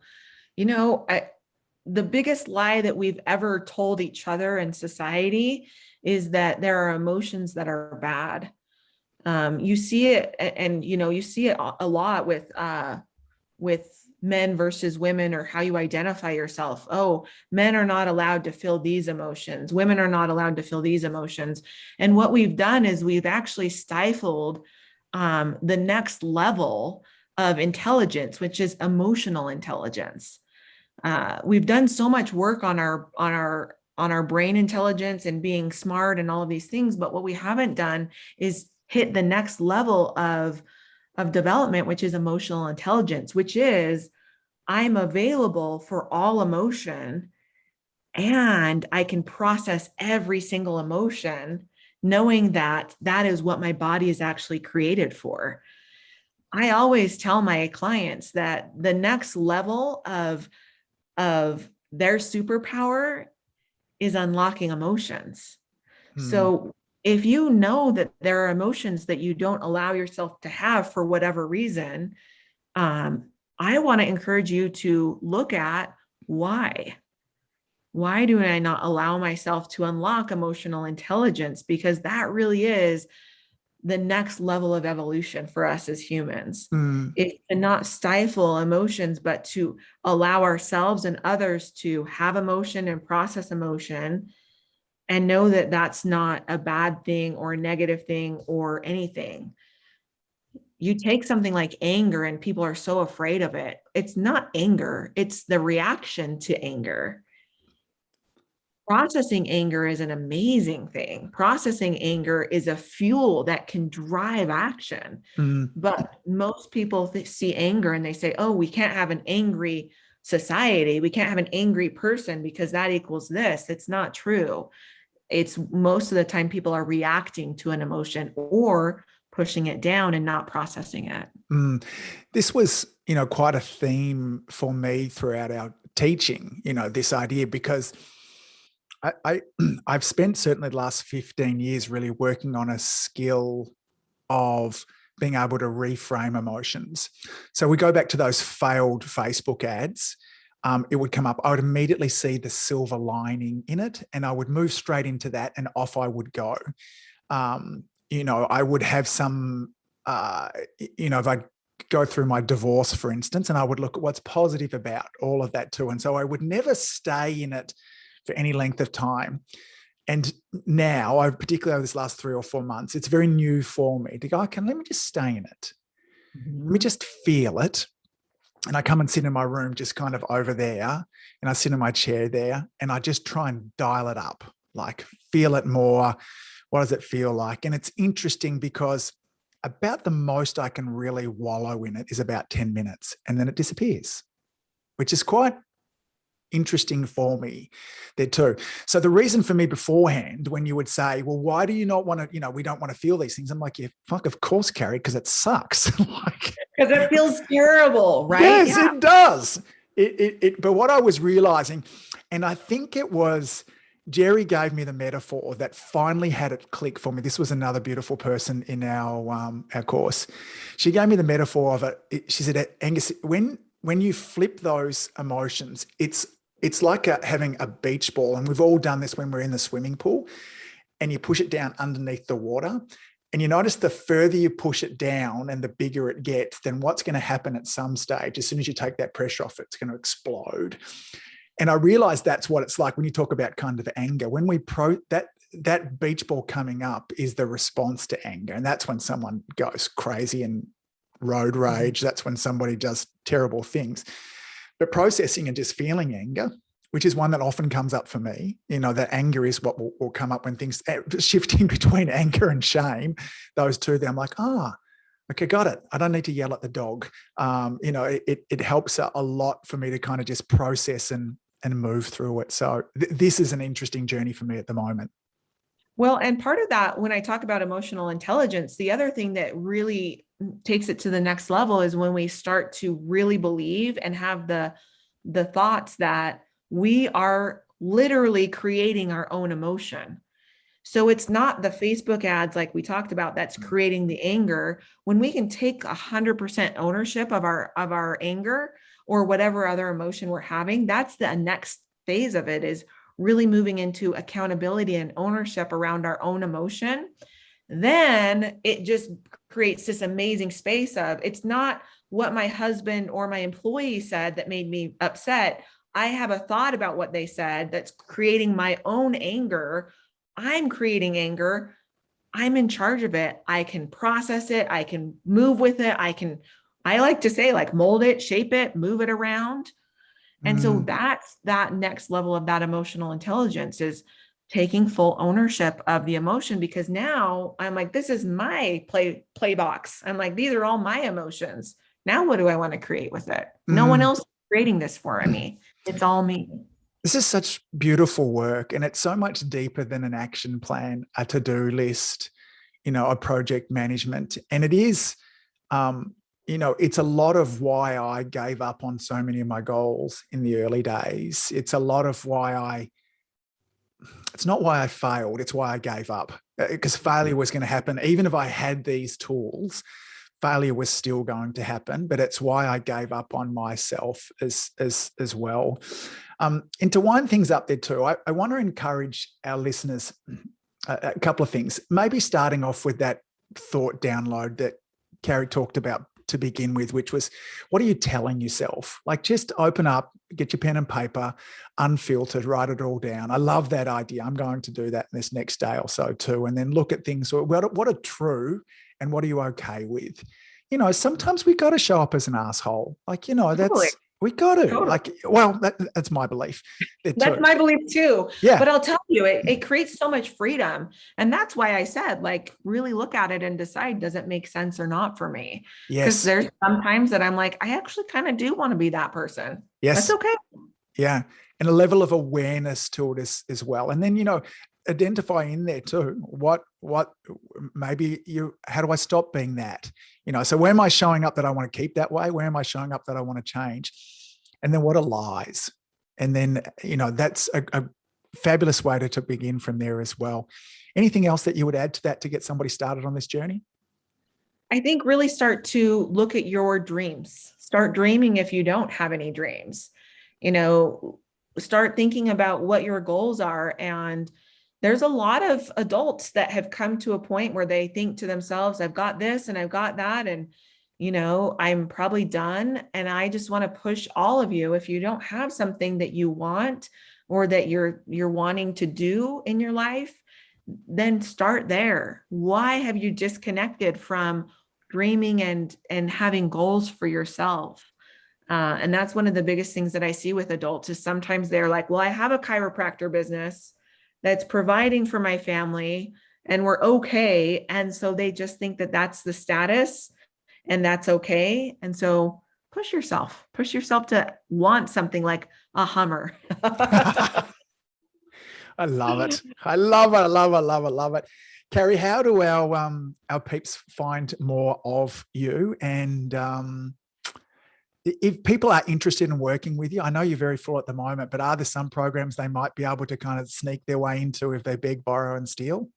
C: The biggest lie that we've ever told each other in society is that there are emotions that are bad. You see it, and you see it a lot with men versus women, or how you identify yourself. Oh, men are not allowed to feel these emotions. Women are not allowed to feel these emotions. And what we've done is we've actually stifled the next level of intelligence, which is emotional intelligence. We've done so much work on our brain intelligence and being smart and all of these things, but what we haven't done is hit the next level of development, which is emotional intelligence, which is I'm available for all emotion and I can process every single emotion, knowing that that is what my body is actually created for. I always tell my clients that the next level of their superpower is unlocking emotions. So if you know that there are emotions that you don't allow yourself to have for whatever reason, I want to encourage you to look at why. Why do I not allow myself to unlock emotional intelligence? Because that really is the next level of evolution for us as humans. It's to not stifle emotions, but to allow ourselves and others to have emotion and process emotion, and know that that's not a bad thing or a negative thing or anything. You take something like anger and people are so afraid of it. It's not anger. It's the reaction to anger. Processing anger is an amazing thing. Processing anger is a fuel that can drive action. But most people see anger and they say, oh, we can't have an angry society. We can't have an angry person because that equals this. It's not true. It's most of the time people are reacting to an emotion or pushing it down and not processing it.
A: This was, quite a theme for me throughout our teaching, this idea, because I've spent certainly the last 15 years really working on a skill of being able to reframe emotions. So we go back to those failed Facebook ads. It would come up. I would immediately see the silver lining in it, and I would move straight into that, and off I would go. I would have some, if I go through my divorce, for instance, and I would look at what's positive about all of that too. And so I would never stay in it for any length of time. And now, particularly over this last 3 or 4 months, it's very new for me to go, okay, let me just stay in it. Let me just feel it. And I come and sit in my room just kind of over there, and I sit in my chair there, and I just try and dial it up, like feel it more. What does it feel like? And it's interesting because about the most I can really wallow in it is about 10 minutes, and then it disappears, which is quite interesting for me there too. So the reason for me beforehand, when you would say, well, why do you not want to, we don't want to feel these things? I'm like, yeah, fuck, of course, Carrie, because it sucks.
C: Because it feels terrible, right?
A: Yes, it does. But what I was realizing, and I think it was Jerry gave me the metaphor that finally had it click for me. This was another beautiful person in our course. She gave me the metaphor of it. She said, Angus, when you flip those emotions, it's like having a beach ball. And we've all done this when we're in the swimming pool and you push it down underneath the water. And you notice the further you push it down and the bigger it gets, then what's going to happen at some stage, as soon as you take that pressure off, it's going to explode. And I realized that's what it's like when you talk about kind of anger. When we that beach ball coming up is the response to anger. And that's when someone goes crazy and road rage. That's when somebody does terrible things. But processing and just feeling anger, which is one that often comes up for me, that anger is what will come up when things shifting between anger and shame, those two, then I'm like, okay, got it. I don't need to yell at the dog. It helps a lot for me to kind of just process and move through it. So this is an interesting journey for me at the moment.
C: Well, and part of that, when I talk about emotional intelligence, the other thing that really takes it to the next level is when we start to really believe and have the thoughts that we are literally creating our own emotion. So it's not the Facebook ads like we talked about that's creating the anger. When we can take 100% ownership of our anger or whatever other emotion we're having, that's the next phase of it, is really moving into accountability and ownership around our own emotion. Then it just creates this amazing space of, it's not what my husband or my employee said that made me upset. I have a thought about what they said that's creating my own anger. I'm creating anger. I'm in charge of it. I can process it. I can move with it. I like to say, like, mold it, shape it, move it around. And so that's that next level of that emotional intelligence, is taking full ownership of the emotion, because now I'm like, this is my play box. I'm like, these are all my emotions. Now what do I want to create with it? No one else is creating this for me. It's all me.
A: This is such beautiful work, and it's so much deeper than an action plan, a to-do list, a project management. And it is, it's a lot of why I gave up on so many of my goals in the early days. It's a lot of why it's not why I failed, it's why I gave up, because failure was going to happen. Even if I had these tools, failure was still going to happen, but it's why I gave up on myself as well. And to wind things up there too, I want to encourage our listeners a couple of things, maybe starting off with that thought download that Carrie talked about to begin with, which was, what are you telling yourself? Like, just open up, get your pen and paper, unfiltered, write it all down. I love that idea. I'm going to do that in this next day or so too. And then look at things, what are true and what are you okay with? Sometimes we got to show up as an asshole. Like,
C: Totally.
A: we got to,
C: Totally.
A: like, well, that's my belief.
C: That's my belief too.
A: Yeah.
C: But I'll tell you, it creates so much freedom. And that's why I said, like, really look at it and decide, does it make sense or not for me?
A: Yes.
C: Because there's sometimes that I'm like, I actually kind of do want to be that person.
A: Yes.
C: That's okay.
A: Yeah. And a level of awareness to it as well. And then, identify in there too, what maybe how do I stop being that? So where am I showing up that I want to keep that way? Where am I showing up that I want to change? And then what are lies? And then, that's a fabulous way to begin from there as well. Anything else that you would add to that to get somebody started on this journey?
C: I think really start to look at your dreams. Start dreaming if you don't have any dreams. Start thinking about what your goals are. And there's a lot of adults that have come to a point where they think to themselves, I've got this and I've got that, and I'm probably done. And I just want to push all of you, if you don't have something that you want or that you're wanting to do in your life, then start there. Why have you disconnected from dreaming and having goals for yourself? And that's one of the biggest things that I see with adults, is sometimes they're like, well, I have a chiropractor business that's providing for my family and we're okay. And so they just think that that's the status and that's okay. And so push yourself to want something like a Hummer.
A: I love it. I love it. I love it. I love it. Love it. Carrie, how do our peeps find more of you? And if people are interested in working with you, I know you're very full at the moment, but are there some programs they might be able to kind of sneak their way into if they beg, borrow, and steal?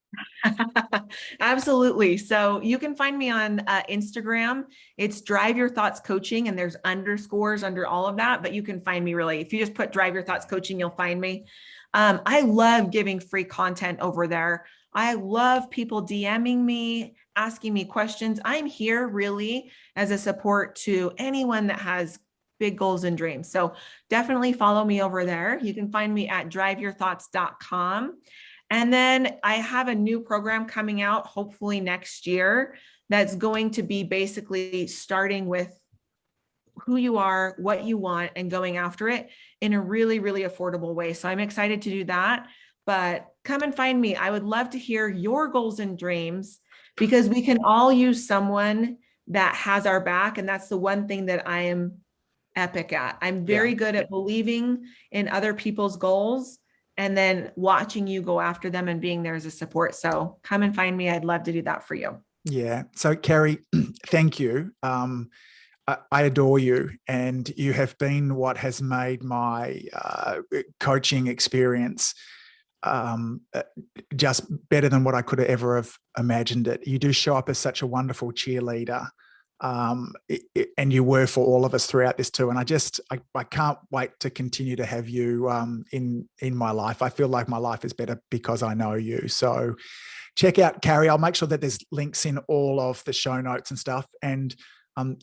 C: Absolutely. So you can find me on Instagram. It's Drive Your Thoughts Coaching, and there's underscores under all of that, but you can find me really. If you just put Drive Your Thoughts Coaching, you'll find me. I love giving free content over there. I love people DMing me, asking me questions. I'm here really as a support to anyone that has big goals and dreams. So definitely follow me over there. You can find me at driveyourthoughts.com. And then I have a new program coming out, hopefully next year, that's going to be basically starting with who you are, what you want, and going after it in a really, really affordable way. So I'm excited to do that. But come and find me. I would love to hear your goals and dreams, because we can all use someone that has our back. And that's the one thing that I am epic at. I'm very good at believing in other people's goals and then watching you go after them and being there as a support. So come and find me. I'd love to do that for you.
A: Yeah. So Carrie, thank you. I adore you, and you have been what has made my coaching experience just better than what I could have ever have imagined it. You do show up as such a wonderful cheerleader, and you were for all of us throughout this too. And I can't wait to continue to have you in my life. I feel like my life is better because I know you. So check out Carrie. I'll make sure that there's links in all of the show notes and stuff. And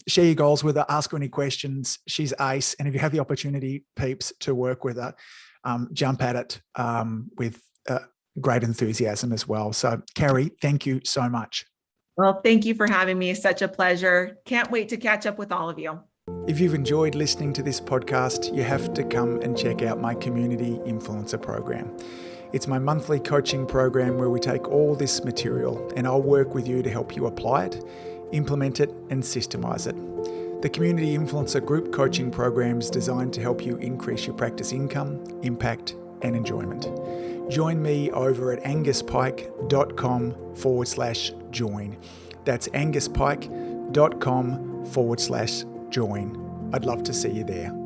A: share your goals with her, ask her any questions. She's ace. And if you have the opportunity, peeps, to work with her, jump at it with great enthusiasm as well. So Carrie, thank you so much.
C: Well, thank you for having me. Such a pleasure. Can't wait to catch up with all of you.
A: If you've enjoyed listening to this podcast, you have to come and check out my Community Influencer program. It's my monthly coaching program where we take all this material and I'll work with you to help you apply it, implement it, and systemize it. The Community Influencer Group Coaching Program is designed to help you increase your practice income, impact, and enjoyment. Join me over at anguspyke.com/join. That's anguspyke.com/join. I'd love to see you there.